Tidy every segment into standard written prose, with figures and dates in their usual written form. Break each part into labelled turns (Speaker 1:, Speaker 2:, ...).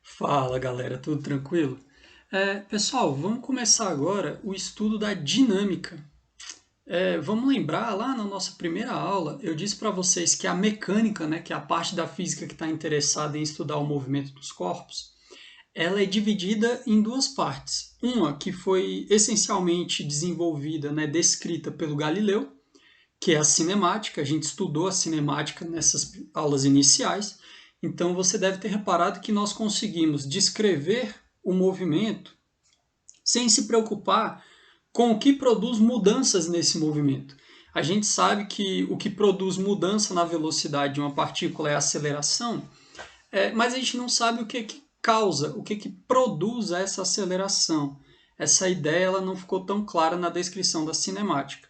Speaker 1: Fala galera, tudo tranquilo? Pessoal, vamos começar agora o estudo da dinâmica. Vamos lembrar, lá na nossa primeira aula, eu disse para vocês que a mecânica, né, que é a parte da física que está interessada em estudar o movimento dos corpos, ela é dividida em duas partes. Uma que foi essencialmente desenvolvida, né, descrita pelo Galileu, que é a cinemática. A gente estudou a cinemática nessas aulas iniciais. Então você deve ter reparado que nós conseguimos descrever o movimento sem se preocupar com o que produz mudanças nesse movimento. A gente sabe que o que produz mudança na velocidade de uma partícula é a aceleração, mas a gente não sabe o que causa, o que produz essa aceleração. Essa ideia ela não ficou tão clara na descrição da cinemática.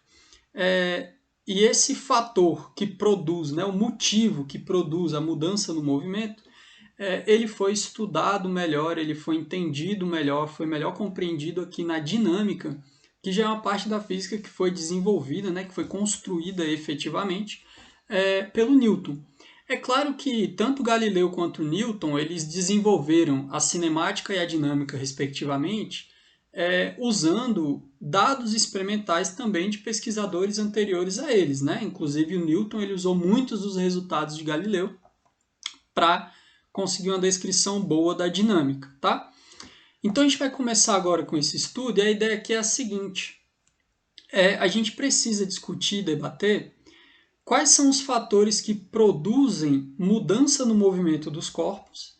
Speaker 1: E esse fator que produz, né, o motivo que produz a mudança no movimento, ele foi estudado melhor, ele foi entendido melhor, foi melhor compreendido aqui na dinâmica, que já é uma parte da física que foi desenvolvida, né, que foi construída efetivamente pelo Newton. É claro que tanto Galileu quanto Newton eles desenvolveram a cinemática e a dinâmica, respectivamente, usando dados experimentais também de pesquisadores anteriores a eles, né? Inclusive o Newton ele usou muitos dos resultados de Galileu para conseguir uma descrição boa da dinâmica, tá? Então a gente vai começar agora com esse estudo e a ideia aqui é a seguinte: a gente precisa discutir, debater quais são os fatores que produzem mudança no movimento dos corpos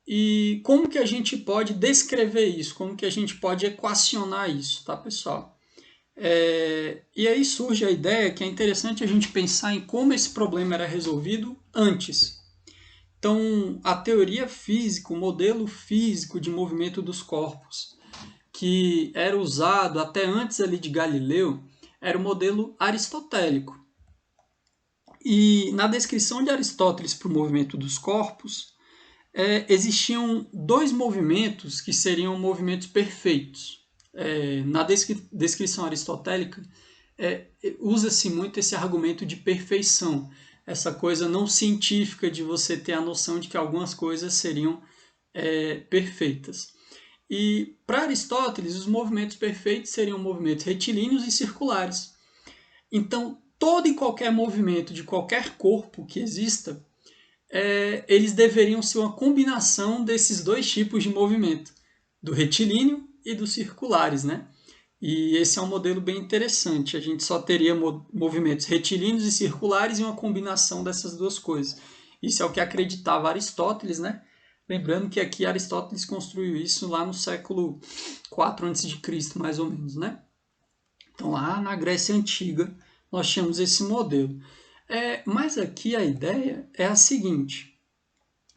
Speaker 1: e como que a gente pode descrever isso, como que a gente pode equacionar isso, tá, pessoal? E aí surge a ideia que é interessante a gente pensar em como esse problema era resolvido antes. Então, a teoria física, o modelo físico de movimento dos corpos, que era usado até antes ali de Galileu, era o modelo aristotélico. E na descrição de Aristóteles para o movimento dos corpos, existiam dois movimentos que seriam movimentos perfeitos. Na descrição aristotélica, usa-se muito esse argumento de perfeição, essa coisa não científica de você ter a noção de que algumas coisas seriam perfeitas. E para Aristóteles, os movimentos perfeitos seriam movimentos retilíneos e circulares. Então, todo e qualquer movimento de qualquer corpo que exista, eles deveriam ser uma combinação desses dois tipos de movimento, do retilíneo e dos circulares, né? E esse é um modelo bem interessante. A gente só teria movimentos retilíneos e circulares e uma combinação dessas duas coisas. Isso é o que acreditava Aristóteles, né? Lembrando que aqui Aristóteles construiu isso lá no século IV a.C., mais ou menos, né? Então, lá na Grécia Antiga, nós tínhamos esse modelo. Mas aqui a ideia é a seguinte: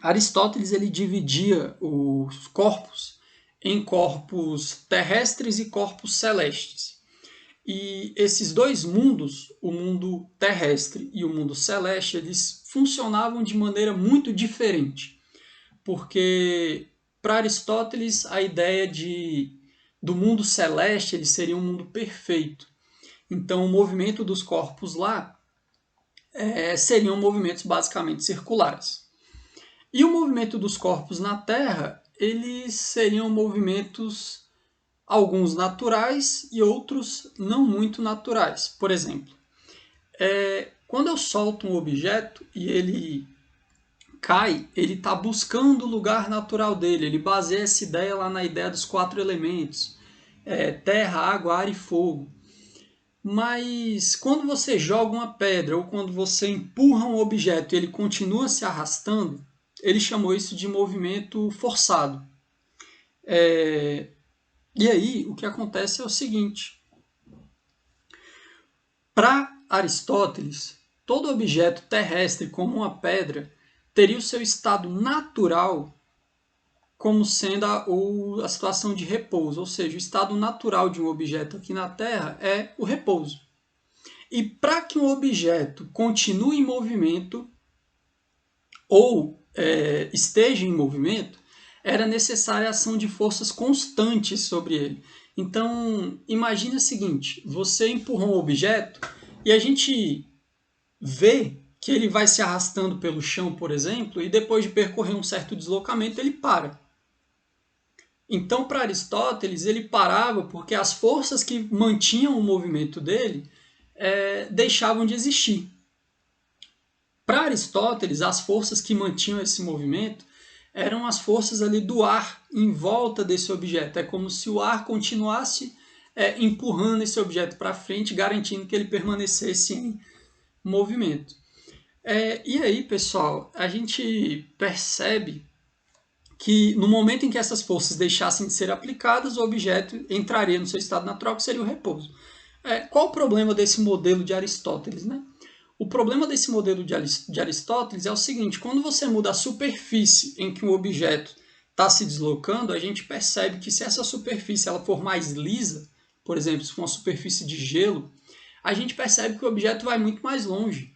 Speaker 1: Aristóteles ele dividia os corpos em corpos terrestres e corpos celestes. E esses dois mundos, o mundo terrestre e o mundo celeste, eles funcionavam de maneira muito diferente. Porque para Aristóteles a ideia do mundo celeste ele seria um mundo perfeito. Então o movimento dos corpos lá seriam movimentos basicamente circulares. E o movimento dos corpos na Terra, eles seriam movimentos, alguns naturais e outros não muito naturais. Por exemplo, quando eu solto um objeto e ele cai, ele está buscando o lugar natural dele. Ele baseia essa ideia lá na ideia dos quatro elementos: terra, água, ar e fogo. Mas quando você joga uma pedra ou quando você empurra um objeto e ele continua se arrastando, ele chamou isso de movimento forçado. E aí o que acontece é o seguinte: para Aristóteles, todo objeto terrestre, como uma pedra, teria o seu estado natural como sendo a situação de repouso, ou seja, o estado natural de um objeto aqui na Terra é o repouso. E para que um objeto continue em movimento ou esteja em movimento, era necessária a ação de forças constantes sobre ele. Então, imagine o seguinte: você empurra um objeto e a gente vê que ele vai se arrastando pelo chão, por exemplo, e depois de percorrer um certo deslocamento, ele para. Então, para Aristóteles, ele parava porque as forças que mantinham o movimento dele deixavam de existir. Para Aristóteles, as forças que mantinham esse movimento eram as forças ali do ar em volta desse objeto. É como se o ar continuasse empurrando esse objeto para frente, garantindo que ele permanecesse em movimento. E aí, pessoal, a gente percebe que no momento em que essas forças deixassem de ser aplicadas, o objeto entraria no seu estado natural, que seria o repouso. Qual o problema desse modelo de Aristóteles, né? O problema desse modelo de Aristóteles é o seguinte: quando você muda a superfície em que um objeto está se deslocando, a gente percebe que se essa superfície ela for mais lisa, por exemplo, se for uma superfície de gelo, a gente percebe que o objeto vai muito mais longe.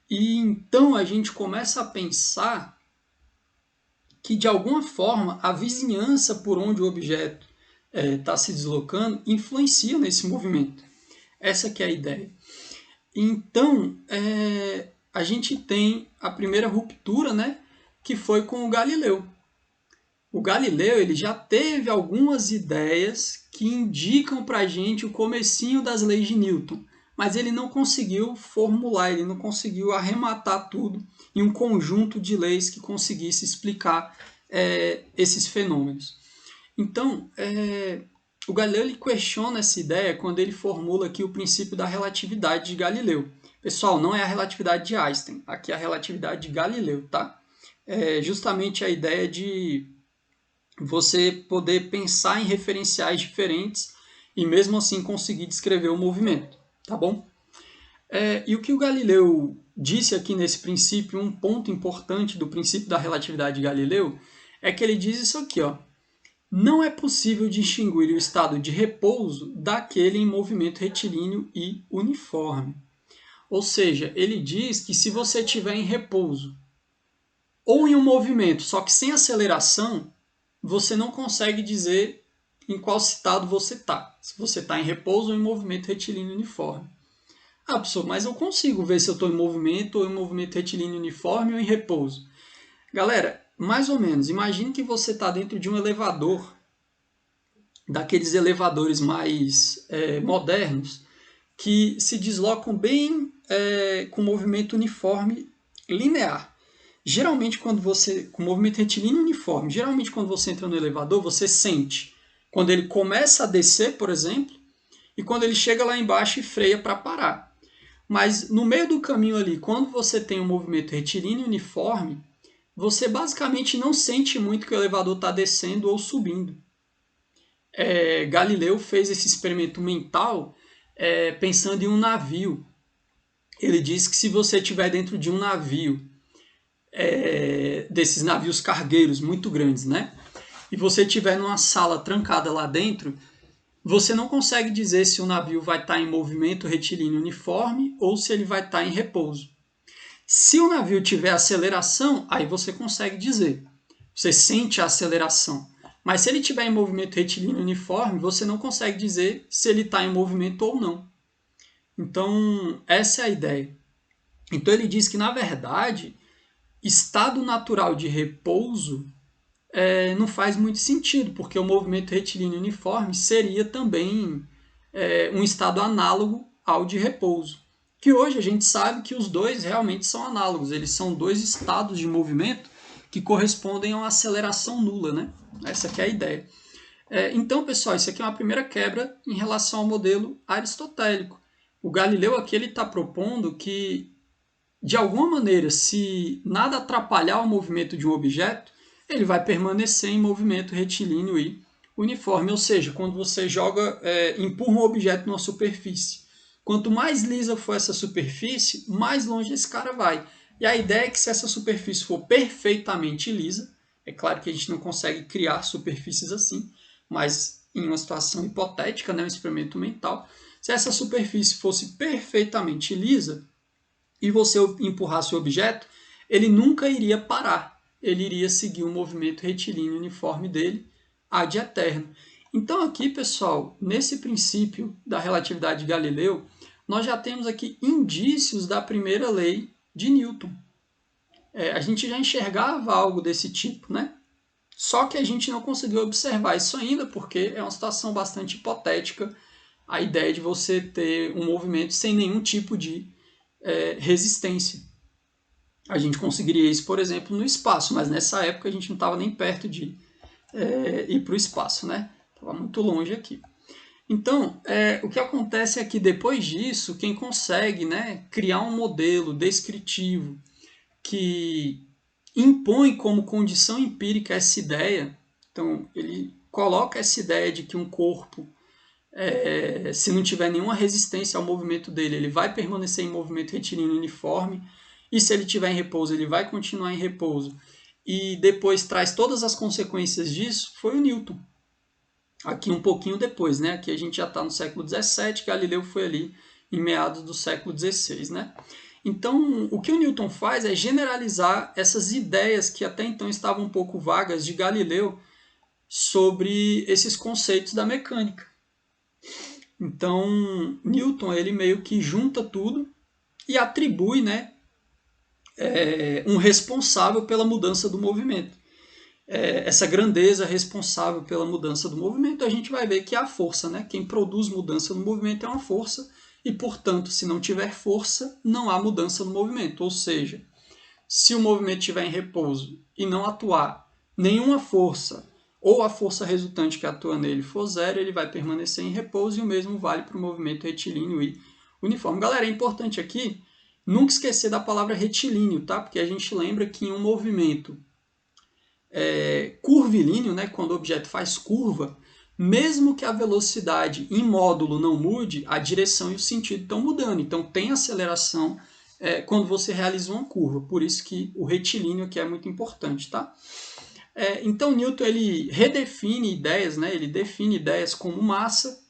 Speaker 1: E então a gente começa a pensar que, de alguma forma, a vizinhança por onde o objeto está se deslocando influencia nesse movimento. Essa que é a ideia. Então, a gente tem a primeira ruptura, né, que foi com o Galileu. O Galileu ele já teve algumas ideias que indicam para a gente o comecinho das leis de Newton, mas ele não conseguiu formular, ele não conseguiu arrematar tudo em um conjunto de leis que conseguisse explicar esses fenômenos. Então, o Galileu ele questiona essa ideia quando ele formula aqui o princípio da relatividade de Galileu. Pessoal, não é a relatividade de Einstein, aqui é a relatividade de Galileu, tá? É justamente a ideia de você poder pensar em referenciais diferentes e mesmo assim conseguir descrever o movimento, tá bom? E o que o Galileu disse aqui nesse princípio, um ponto importante do princípio da relatividade de Galileu, é que ele diz isso aqui, ó. Não é possível distinguir o estado de repouso daquele em movimento retilíneo e uniforme. Ou seja, ele diz que se você estiver em repouso ou em um movimento, só que sem aceleração, você não consegue dizer em qual estado você está. Se você está em repouso ou em movimento retilíneo uniforme. Ah, professor, mas eu consigo ver se eu estou em movimento ou em movimento retilíneo uniforme ou em repouso. Galera, mais ou menos, imagine que você está dentro de um elevador, daqueles elevadores mais modernos, que se deslocam bem com movimento uniforme linear. Geralmente, quando você, com movimento retilíneo uniforme, geralmente quando você entra no elevador, você sente quando ele começa a descer, por exemplo, e quando ele chega lá embaixo e freia para parar. Mas no meio do caminho ali, quando você tem um movimento retilíneo uniforme, você basicamente não sente muito que o elevador está descendo ou subindo. Galileu fez esse experimento mental pensando em um navio. Ele diz que se você estiver dentro de um navio, desses navios cargueiros muito grandes, né? E você estiver numa sala trancada lá dentro, você não consegue dizer se o navio vai estar em movimento retilíneo uniforme ou se ele vai estar em repouso. Se o navio tiver aceleração, aí você consegue dizer. Você sente a aceleração. Mas se ele estiver em movimento retilíneo uniforme, você não consegue dizer se ele está em movimento ou não. Então, essa é a ideia. Então, ele diz que, na verdade, estado natural de repouso não faz muito sentido, porque o movimento retilíneo uniforme seria também um estado análogo ao de repouso. Que hoje a gente sabe que os dois realmente são análogos, eles são dois estados de movimento que correspondem a uma aceleração nula, né? Essa que é a ideia. Então, pessoal, isso aqui é uma primeira quebra em relação ao modelo aristotélico. O Galileu aqui está propondo que, de alguma maneira, se nada atrapalhar o movimento de um objeto, ele vai permanecer em movimento retilíneo e uniforme. Ou seja, quando você empurra um objeto numa superfície, quanto mais lisa for essa superfície, mais longe esse cara vai. E a ideia é que se essa superfície for perfeitamente lisa, é claro que a gente não consegue criar superfícies assim, mas em uma situação hipotética, né, um experimento mental, se essa superfície fosse perfeitamente lisa e você empurrasse o objeto, ele nunca iria parar. Ele iria seguir o movimento retilíneo uniforme dele ad eterno. Então aqui, pessoal, nesse princípio da relatividade de Galileu, nós já temos aqui indícios da primeira lei de Newton. A gente já enxergava algo desse tipo, né? Só que a gente não conseguiu observar isso ainda, porque é uma situação bastante hipotética, a ideia de você ter um movimento sem nenhum tipo de resistência. A gente conseguiria isso, por exemplo, no espaço, mas nessa época a gente não estava nem perto de ir para o espaço, né? Estava muito longe aqui. Então, o que acontece é que depois disso, quem consegue, né, criar um modelo descritivo que impõe como condição empírica essa ideia, então ele coloca essa ideia de que um corpo, se não tiver nenhuma resistência ao movimento dele, ele vai permanecer em movimento retilíneo uniforme, e se ele estiver em repouso, ele vai continuar em repouso. E depois traz todas as consequências disso, foi o Newton. Aqui um pouquinho depois, né? Aqui a gente já está no século XVII, Galileu foi ali em meados do século XVI, né? Então, o que o Newton faz é generalizar essas ideias que até então estavam um pouco vagas de Galileu sobre esses conceitos da mecânica. Então, Newton ele meio que junta tudo e atribui, né, um responsável pela mudança do movimento. Essa grandeza responsável pela mudança do movimento, a gente vai ver que é a força, né? Quem produz mudança no movimento é uma força, e, portanto, se não tiver força, não há mudança no movimento. Ou seja, se o movimento estiver em repouso e não atuar nenhuma força, ou a força resultante que atua nele for zero, ele vai permanecer em repouso, e o mesmo vale para o movimento retilíneo e uniforme. Galera, é importante aqui nunca esquecer da palavra retilíneo, tá? Porque a gente lembra que em um movimento curvilíneo, né, quando o objeto faz curva, mesmo que a velocidade em módulo não mude, a direção e o sentido estão mudando. Então tem aceleração quando você realiza uma curva. Por isso que o retilíneo aqui é muito importante, tá? Então Newton ele redefine ideias, né? Ele define ideias como massa,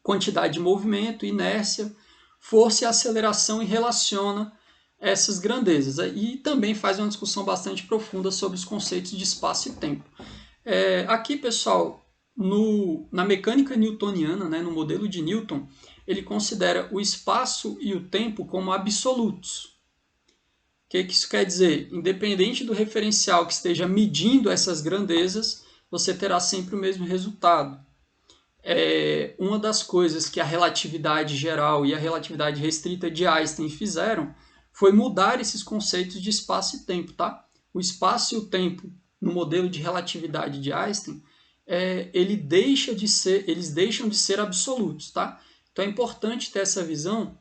Speaker 1: quantidade de movimento, inércia, força e aceleração e relaciona essas grandezas. E também faz uma discussão bastante profunda sobre os conceitos de espaço e tempo. Aqui, pessoal, na mecânica newtoniana, né, no modelo de Newton, ele considera o espaço e o tempo como absolutos. O que isso quer dizer? Independente do referencial que esteja medindo essas grandezas, você terá sempre o mesmo resultado. Uma das coisas que a relatividade geral e a relatividade restrita de Einstein fizeram foi mudar esses conceitos de espaço e tempo, tá? O espaço e o tempo no modelo de relatividade de Einstein, eles deixam de ser absolutos, tá? Então é importante ter essa visão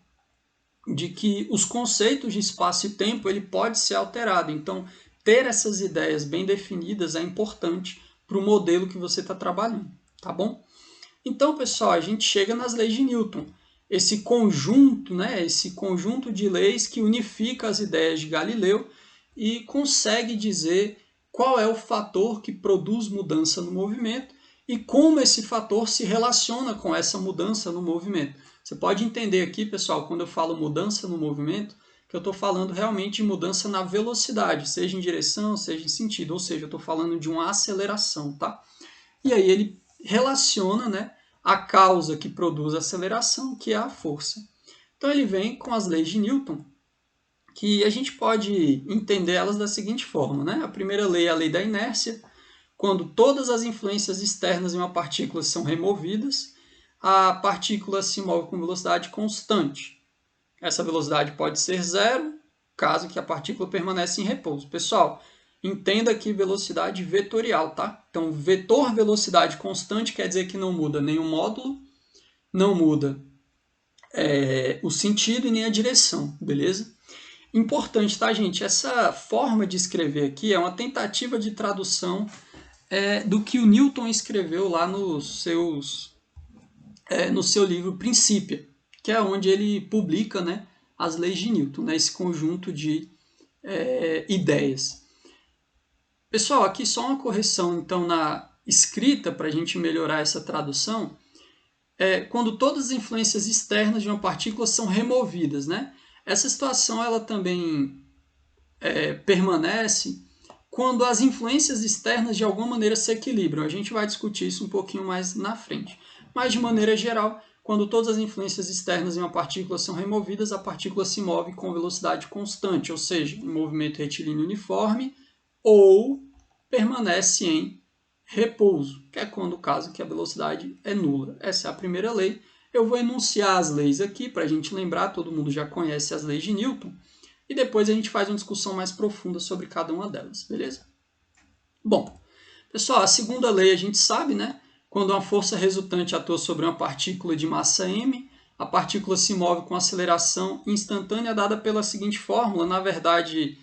Speaker 1: de que os conceitos de espaço e tempo ele pode ser alterado. Então ter essas ideias bem definidas é importante para o modelo que você está trabalhando, tá bom? Então, pessoal, a gente chega nas leis de Newton. Esse conjunto, né, esse conjunto de leis que unifica as ideias de Galileu e consegue dizer qual é o fator que produz mudança no movimento e como esse fator se relaciona com essa mudança no movimento. Você pode entender aqui, pessoal, quando eu falo mudança no movimento, que eu estou falando realmente de mudança na velocidade, seja em direção, seja em sentido, ou seja, eu estou falando de uma aceleração, tá? E aí ele relaciona, né, a causa que produz a aceleração, que é a força. Então ele vem com as leis de Newton, que a gente pode entender elas da seguinte forma, né? A primeira lei é a lei da inércia. Quando todas as influências externas em uma partícula são removidas, a partícula se move com velocidade constante. Essa velocidade pode ser zero, caso que a partícula permaneça em repouso. Pessoal, entenda aqui velocidade vetorial, tá? Então, vetor velocidade constante quer dizer que não muda nenhum módulo, não muda o sentido e nem a direção, beleza? Importante, tá, gente? Essa forma de escrever aqui é uma tentativa de tradução do que o Newton escreveu lá no seu livro Principia, que é onde ele publica, né, as leis de Newton, né, esse conjunto de ideias. Pessoal, aqui só uma correção, então, na escrita, para a gente melhorar essa tradução, quando todas as influências externas de uma partícula são removidas, né? Essa situação, ela também permanece quando as influências externas de alguma maneira se equilibram. A gente vai discutir isso um pouquinho mais na frente. Mas, de maneira geral, quando todas as influências externas em uma partícula são removidas, a partícula se move com velocidade constante, ou seja, em movimento retilíneo uniforme, ou permanece em repouso, que é quando o caso que a velocidade é nula. Essa é a primeira lei. Eu vou enunciar as leis aqui para a gente lembrar, todo mundo já conhece as leis de Newton, e depois a gente faz uma discussão mais profunda sobre cada uma delas, beleza? Bom, pessoal, a segunda lei a gente sabe, né? Quando uma força resultante atua sobre uma partícula de massa m, a partícula se move com aceleração instantânea dada pela seguinte fórmula. Na verdade,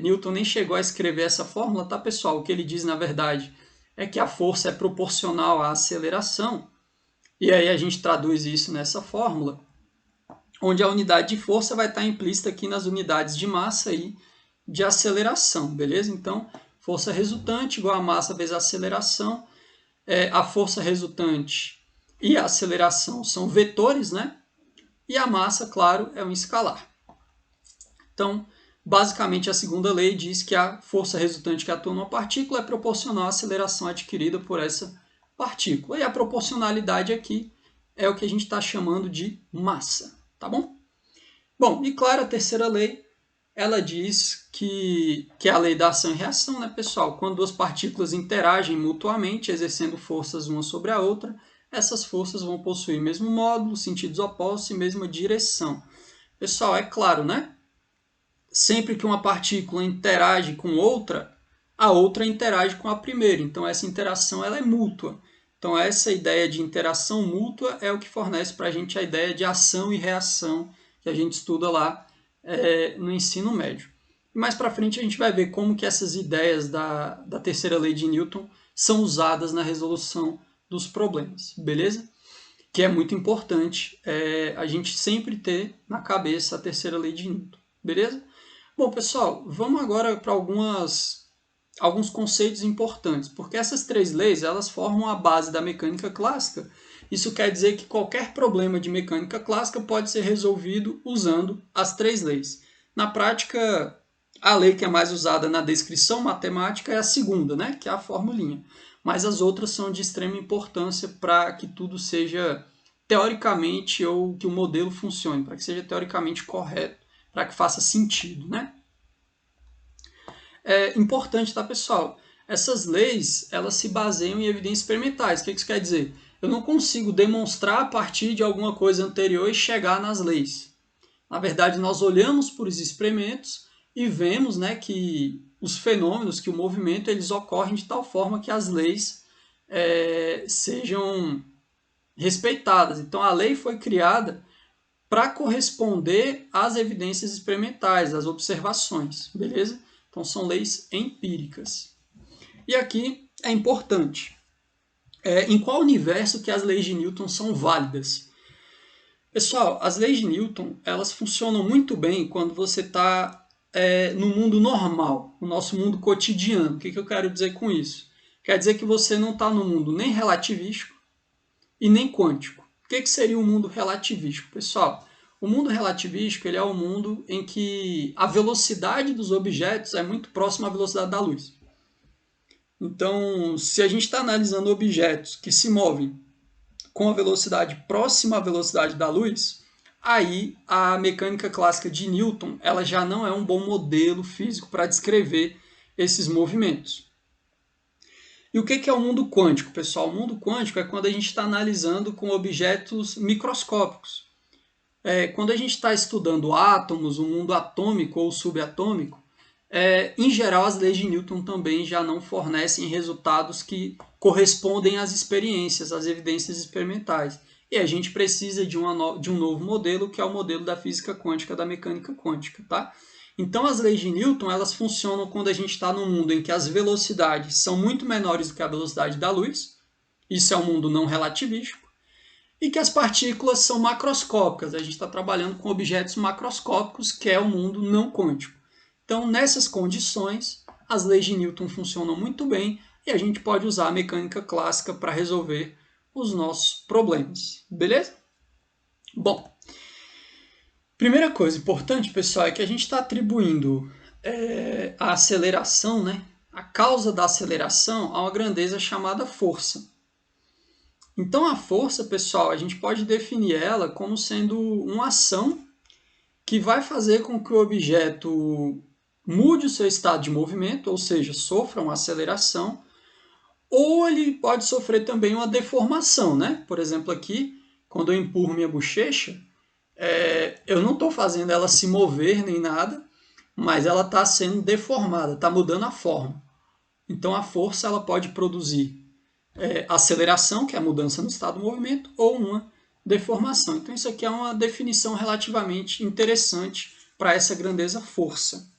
Speaker 1: Newton nem chegou a escrever essa fórmula, tá, pessoal? O que ele diz, na verdade, é que a força é proporcional à aceleração, e aí a gente traduz isso nessa fórmula, onde a unidade de força vai estar implícita aqui nas unidades de massa e de aceleração, beleza? Então, força resultante igual a massa vezes a aceleração. A força resultante e a aceleração são vetores, né? E a massa, claro, é um escalar. Então, basicamente, a segunda lei diz que a força resultante que atua numa partícula é proporcional à aceleração adquirida por essa partícula. E a proporcionalidade aqui é o que a gente está chamando de massa, tá bom? Bom, e claro, a terceira lei, ela diz que é a lei da ação e reação, né, pessoal? Quando duas partículas interagem mutuamente, exercendo forças uma sobre a outra, essas forças vão possuir mesmo módulo, sentidos opostos e mesma direção. Pessoal, é claro, né? Sempre que uma partícula interage com outra, a outra interage com a primeira. Então, essa interação ela é mútua. Então, essa ideia de interação mútua é o que fornece para a gente a ideia de ação e reação que a gente estuda lá no ensino médio. E mais para frente a gente vai ver como que essas ideias da terceira lei de Newton são usadas na resolução dos problemas, beleza? Que é muito importante a gente sempre ter na cabeça a terceira lei de Newton, beleza? Bom, pessoal, vamos agora para alguns conceitos importantes, porque essas três leis elas formam a base da mecânica clássica. Isso quer dizer que qualquer problema de mecânica clássica pode ser resolvido usando as três leis. Na prática, a lei que é mais usada na descrição matemática é a segunda, né, que é a formulinha. Mas as outras são de extrema importância para que tudo seja teoricamente, ou que o modelo funcione, para que seja teoricamente correto, para que faça sentido, né? É importante, tá, pessoal? Essas leis, elas se baseiam em evidências experimentais. O que isso quer dizer? Eu não consigo demonstrar a partir de alguma coisa anterior e chegar nas leis. Na verdade, nós olhamos para os experimentos e vemos, né, que os fenômenos, que o movimento, eles ocorrem de tal forma que as leis sejam respeitadas. Então, a lei foi criada para corresponder às evidências experimentais, às observações, beleza? Então, são leis empíricas. E aqui é importante. Em qual universo que as leis de Newton são válidas? Pessoal, as leis de Newton, elas funcionam muito bem quando você está no mundo normal, no nosso mundo cotidiano. O que eu quero dizer com isso? Quer dizer que você não está no mundo nem relativístico e nem quântico. O que seria o mundo relativístico, pessoal? O mundo relativístico ele é o mundo em que a velocidade dos objetos é muito próxima à velocidade da luz. Então, se a gente está analisando objetos que se movem com a velocidade próxima à velocidade da luz, aí a mecânica clássica de Newton ela já não é um bom modelo físico para descrever esses movimentos. E o que é o mundo quântico, pessoal? O mundo quântico é quando a gente está analisando com objetos microscópicos. Quando a gente está estudando átomos, o mundo atômico ou subatômico, em geral as leis de Newton também já não fornecem resultados que correspondem às experiências, às evidências experimentais. E a gente precisa de um novo modelo, que é o modelo da física quântica, da mecânica quântica, tá? Então, as leis de Newton elas funcionam quando a gente está num mundo em que as velocidades são muito menores do que a velocidade da luz. Isso é um mundo não relativístico. E que as partículas são macroscópicas. A gente está trabalhando com objetos macroscópicos, que é o mundo não quântico. Então, nessas condições, as leis de Newton funcionam muito bem e a gente pode usar a mecânica clássica para resolver os nossos problemas. Beleza? Bom, primeira coisa importante, pessoal, é que a gente está atribuindo a aceleração, né, a causa da aceleração, a uma grandeza chamada força. Então, a força, pessoal, a gente pode definir ela como sendo uma ação que vai fazer com que o objeto mude o seu estado de movimento, ou seja, sofra uma aceleração, ou ele pode sofrer também uma deformação, né? Por exemplo, aqui, quando eu empurro minha bochecha, eu não estou fazendo ela se mover nem nada, mas ela está sendo deformada, está mudando a forma. Então a força ela pode produzir aceleração, que é a mudança no estado do movimento, ou uma deformação. Então isso aqui é uma definição relativamente interessante para essa grandeza força.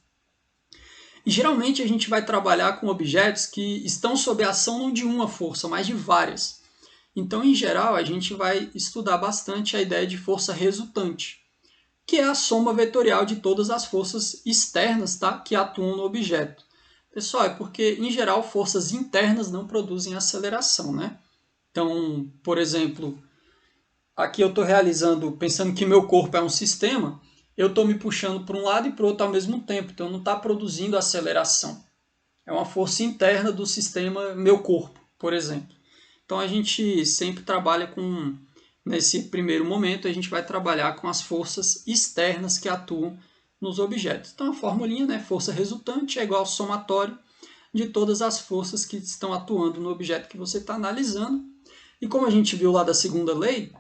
Speaker 1: E geralmente a gente vai trabalhar com objetos que estão sob a ação não de uma força, mas de várias. Então, em geral, a gente vai estudar bastante a ideia de força resultante, que é a soma vetorial de todas as forças externas, tá, que atuam no objeto. Pessoal, é porque, em geral, forças internas não produzem aceleração, né? Então, por exemplo, aqui eu estou realizando, pensando que meu corpo é um sistema, eu estou me puxando para um lado e para o outro ao mesmo tempo, então não está produzindo aceleração. É uma força interna do sistema meu corpo, por exemplo. Então a gente sempre trabalha com, nesse primeiro momento, a gente vai trabalhar com as forças externas que atuam nos objetos. Então a formulinha, né, força resultante é igual ao somatório de todas as forças que estão atuando no objeto que você está analisando. E como a gente viu lá da segunda lei,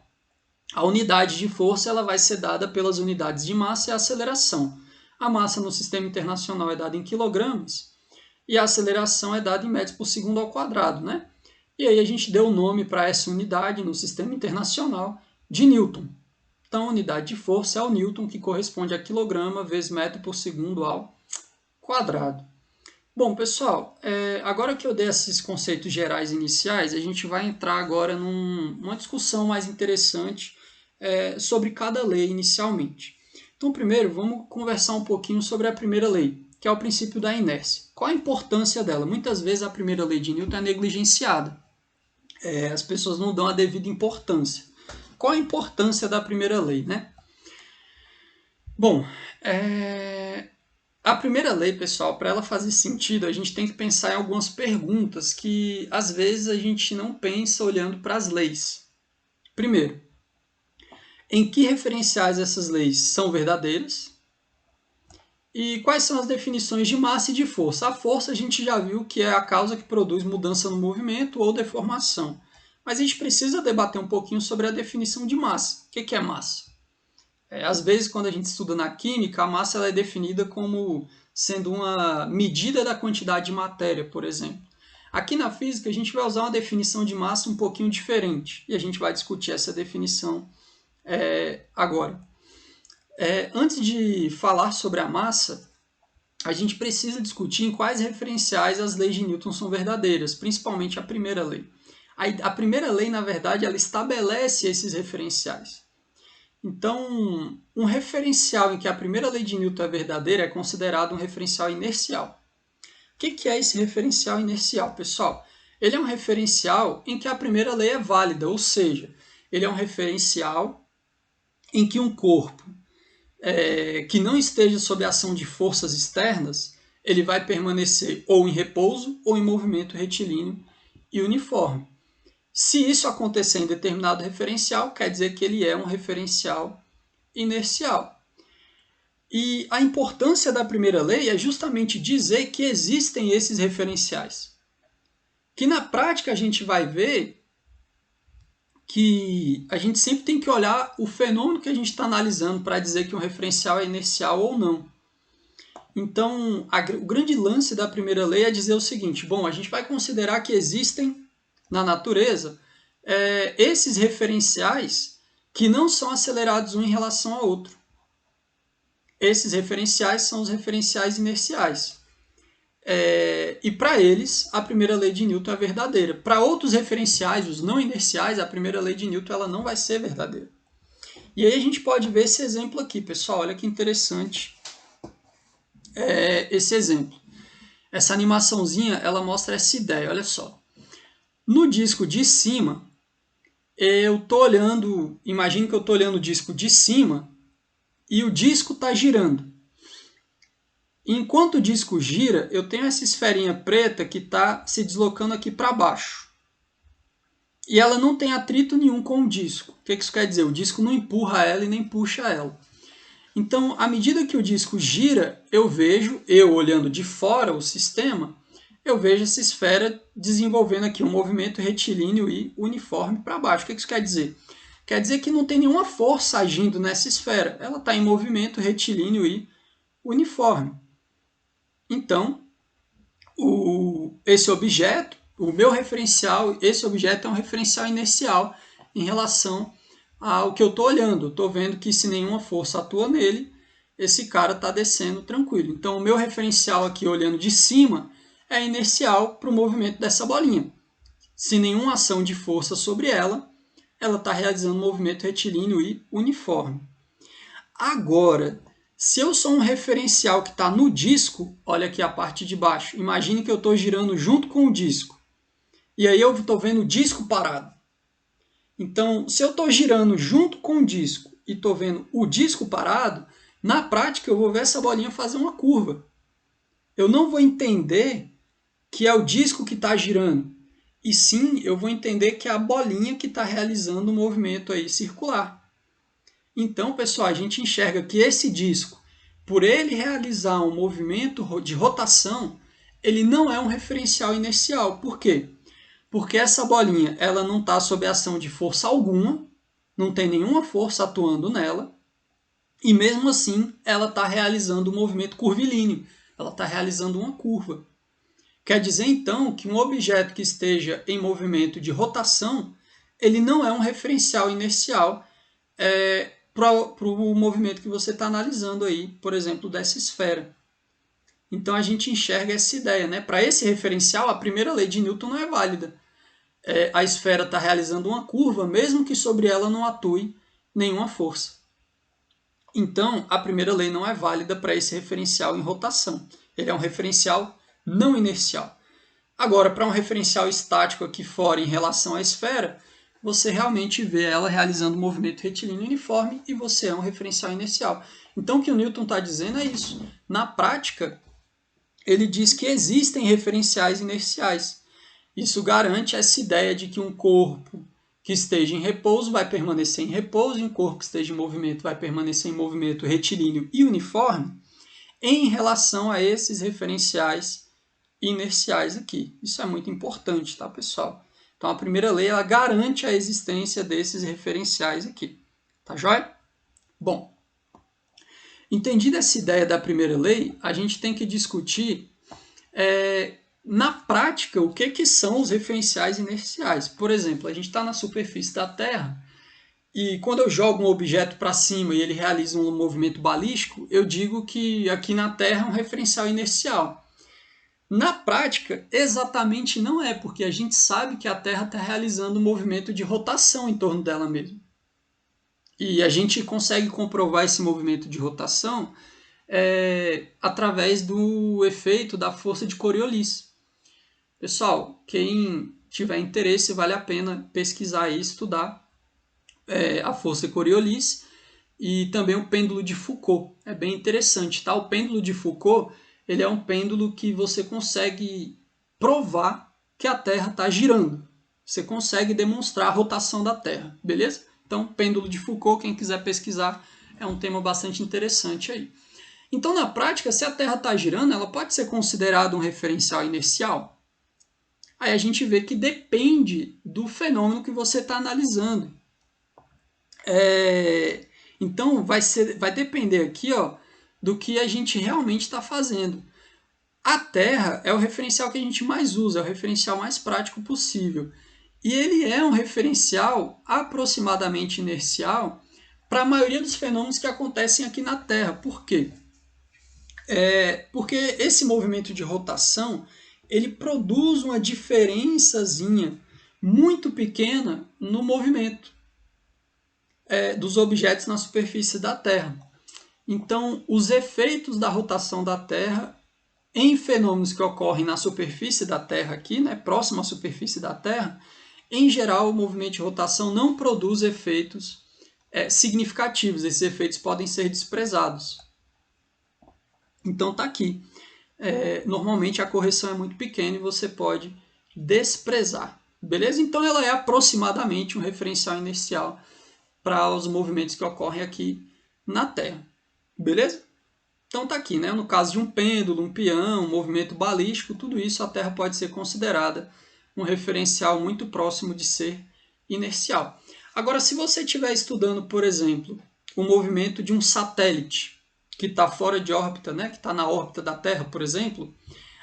Speaker 1: a unidade de força ela vai ser dada pelas unidades de massa e aceleração. A massa no sistema internacional é dada em quilogramas e a aceleração é dada em metros por segundo ao quadrado, né? E aí a gente deu o nome para essa unidade no sistema internacional de Newton. Então a unidade de força é o Newton, que corresponde a quilograma vezes metro por segundo ao quadrado. Bom, pessoal, agora que eu dei esses conceitos gerais iniciais, a gente vai entrar agora numa discussão mais interessante sobre cada lei inicialmente. Então, primeiro, vamos conversar um pouquinho sobre a primeira lei, que é o princípio da inércia. Qual a importância dela? Muitas vezes a primeira lei de Newton é negligenciada. As pessoas não dão a devida importância. Qual a importância da primeira lei, né? Bom, a primeira lei, pessoal, para ela fazer sentido, a gente tem que pensar em algumas perguntas que às vezes a gente não pensa olhando para as leis. Primeiro, em que referenciais essas leis são verdadeiras? E quais são as definições de massa e de força? A força a gente já viu que é a causa que produz mudança no movimento ou deformação. Mas a gente precisa debater um pouquinho sobre a definição de massa. O que é massa? Às vezes, quando a gente estuda na química, a massa ela é definida como sendo uma medida da quantidade de matéria, por exemplo. Aqui na física, a gente vai usar uma definição de massa um pouquinho diferente. E a gente vai discutir essa definição agora. Antes de falar sobre a massa, a gente precisa discutir em quais referenciais as leis de Newton são verdadeiras, principalmente a primeira lei. A primeira lei, na verdade, ela estabelece esses referenciais. Então, um referencial em que a primeira lei de Newton é verdadeira é considerado um referencial inercial. O que é esse referencial inercial, pessoal? Ele é um referencial em que a primeira lei é válida, ou seja, ele é um referencial em que um corpo que não esteja sob a ação de forças externas, ele vai permanecer ou em repouso ou em movimento retilíneo e uniforme. Se isso acontecer em determinado referencial, quer dizer que ele é um referencial inercial. E a importância da primeira lei é justamente dizer que existem esses referenciais. Que na prática a gente vai ver que a gente sempre tem que olhar o fenômeno que a gente está analisando para dizer que um referencial é inercial ou não. Então, o grande lance da primeira lei é dizer o seguinte: bom, a gente vai considerar que existem na natureza esses referenciais que não são acelerados um em relação ao outro. Esses referenciais são os referenciais inerciais. E para eles, a primeira lei de Newton é verdadeira. Para outros referenciais, os não inerciais, a primeira lei de Newton ela não vai ser verdadeira. E aí a gente pode ver esse exemplo aqui, pessoal. Olha que interessante esse exemplo. Essa animaçãozinha, ela mostra essa ideia, olha só. No disco de cima, eu estou olhando, imagino que eu estou olhando o disco de cima e o disco está girando. Enquanto o disco gira, eu tenho essa esferinha preta que está se deslocando aqui para baixo. E ela não tem atrito nenhum com o disco. O que isso quer dizer? O disco não empurra ela e nem puxa ela. Então, à medida que o disco gira, eu olhando de fora o sistema, eu vejo essa esfera desenvolvendo aqui um movimento retilíneo e uniforme para baixo. O que isso quer dizer? Quer dizer que não tem nenhuma força agindo nessa esfera. Ela está em movimento retilíneo e uniforme. Então, esse objeto, o meu referencial, esse objeto é um referencial inercial em relação ao que eu estou olhando. Eu estou vendo que se nenhuma força atua nele, esse cara está descendo tranquilo. Então, o meu referencial aqui, olhando de cima, é inercial para o movimento dessa bolinha. Se nenhuma ação de força sobre ela, ela está realizando um movimento retilíneo e uniforme. Agora, se eu sou um referencial que está no disco, olha aqui a parte de baixo, imagine que eu estou girando junto com o disco. E aí eu estou vendo o disco parado. Então, se eu estou girando junto com o disco e estou vendo o disco parado, na prática eu vou ver essa bolinha fazer uma curva. Eu não vou entender que é o disco que está girando, e sim eu vou entender que é a bolinha que está realizando um movimento aí circular. Então, pessoal, a gente enxerga que esse disco, por ele realizar um movimento de rotação, ele não é um referencial inercial. Por quê? Porque essa bolinha ela não está sob a ação de força alguma, não tem nenhuma força atuando nela, e mesmo assim ela está realizando um movimento curvilíneo, ela está realizando uma curva. Quer dizer, então, que um objeto que esteja em movimento de rotação, ele não é um referencial inercial para o movimento que você está analisando aí, por exemplo, dessa esfera. Então, a gente enxerga essa ideia, né? Para esse referencial, a primeira lei de Newton não é válida. A esfera está realizando uma curva, mesmo que sobre ela não atue nenhuma força. Então, a primeira lei não é válida para esse referencial em rotação. Ele é um referencial não inercial. Agora, para um referencial estático aqui fora em relação à esfera, você realmente vê ela realizando um movimento retilíneo uniforme e você é um referencial inercial. Então, o que o Newton está dizendo é isso. Na prática, ele diz que existem referenciais inerciais. Isso garante essa ideia de que um corpo que esteja em repouso vai permanecer em repouso e um corpo que esteja em movimento vai permanecer em movimento retilíneo e uniforme em relação a esses referenciais inerciais aqui. Isso é muito importante, tá, pessoal? Então, a primeira lei ela garante a existência desses referenciais aqui. Tá joia? Bom, entendida essa ideia da primeira lei, a gente tem que discutir na prática o que são os referenciais inerciais. Por exemplo, a gente está na superfície da Terra e quando eu jogo um objeto para cima e ele realiza um movimento balístico, eu digo que aqui na Terra é um referencial inercial. Na prática, exatamente não é, porque a gente sabe que a Terra está realizando um movimento de rotação em torno dela mesma. E a gente consegue comprovar esse movimento de rotação através do efeito da força de Coriolis. Pessoal, quem tiver interesse, vale a pena pesquisar e estudar a força de Coriolis e também o pêndulo de Foucault. É bem interessante, tá? O pêndulo de Foucault ele é um pêndulo que você consegue provar que a Terra está girando. Você consegue demonstrar a rotação da Terra, beleza? Então, pêndulo de Foucault, quem quiser pesquisar, é um tema bastante interessante aí. Então, na prática, se a Terra está girando, ela pode ser considerada um referencial inercial? Aí a gente vê que depende do fenômeno que você está analisando. Então, vai depender aqui, ó, do que a gente realmente está fazendo. A Terra é o referencial que a gente mais usa, é o referencial mais prático possível. E ele é um referencial aproximadamente inercial para a maioria dos fenômenos que acontecem aqui na Terra. Por quê? Porque esse movimento de rotação ele produz uma diferençazinha muito pequena no movimento dos objetos na superfície da Terra. Então, os efeitos da rotação da Terra em fenômenos que ocorrem na superfície da Terra aqui, né, próximo à superfície da Terra, em geral o movimento de rotação não produz efeitos significativos. Esses efeitos podem ser desprezados. Então está aqui. Normalmente a correção é muito pequena e você pode desprezar. Beleza? Então ela é aproximadamente um referencial inercial para os movimentos que ocorrem aqui na Terra. beleza? Então tá aqui, né? No caso de um pêndulo, um peão, um movimento balístico, tudo isso a Terra pode ser considerada um referencial muito próximo de ser inercial. Agora, se você estiver estudando, por exemplo, o movimento de um satélite que está fora de órbita, né? Que está na órbita da Terra, por exemplo,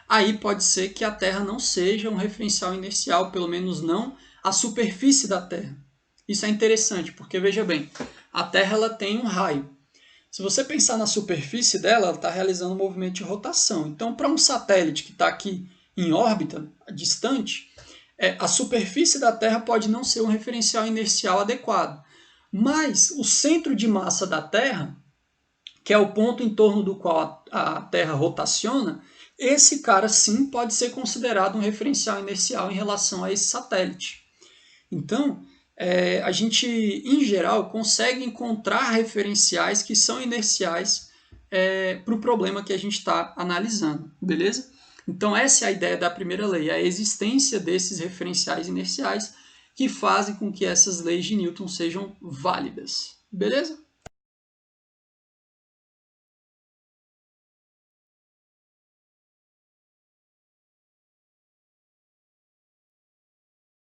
Speaker 1: aí pode ser que a Terra não seja um referencial inercial, pelo menos não a superfície da Terra. Isso é interessante, porque veja bem, a Terra ela tem um raio. Se você pensar na superfície dela, ela está realizando um movimento de rotação. Então, para um satélite que está aqui em órbita, distante, a superfície da Terra pode não ser um referencial inercial adequado. Mas o centro de massa da Terra, que é o ponto em torno do qual a Terra rotaciona, esse cara sim pode ser considerado um referencial inercial em relação a esse satélite. Então, a gente, em geral, consegue encontrar referenciais que são inerciais para o problema que a gente está analisando, beleza? Então, essa é a ideia da primeira lei, a existência desses referenciais inerciais que fazem com que essas leis de Newton sejam válidas, beleza?